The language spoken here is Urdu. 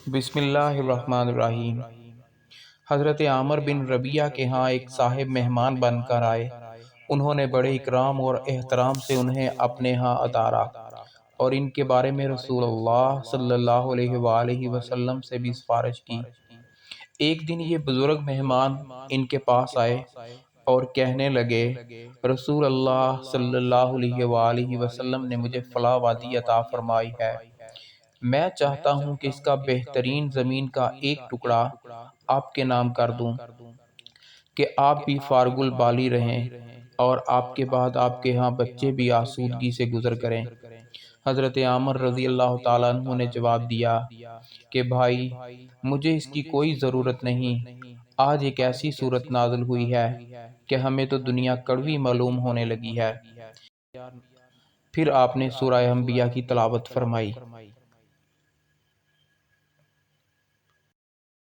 بسم اللہ الرحمن الرحیم۔ حضرت عامر بن ربیعہ کے ہاں ایک صاحب مہمان بن کر آئے۔ انہوں نے بڑے اکرام اور احترام سے انہیں اپنے ہاں اتارا اور ان کے بارے میں رسول اللہ صلی اللہ علیہ وآلہ وسلم سے بھی سفارش کی۔ ایک دن یہ بزرگ مہمان ان کے پاس آئے اور کہنے لگے، رسول اللہ صلی اللہ علیہ وآلہ وسلم نے مجھے فلاں وادی عطا فرمائی ہے۔ میں چاہتا ہوں کہ اس کا بہترین زمین کا ایک ٹکڑا آپ کے نام کر دوں کہ آپ بھی فارغ البالی رہیں اور آپ کے بعد آپ کے ہاں بچے بھی آسودگی سے گزر کریں۔ حضرت عامر رضی اللہ تعالیٰ عنہ نے جواب دیا کہ بھائی، مجھے اس کی کوئی ضرورت نہیں۔ آج ایک ایسی صورت نازل ہوئی ہے کہ ہمیں تو دنیا کڑوی معلوم ہونے لگی ہے۔ پھر آپ نے سورہ انبیاء کی تلاوت فرمائی۔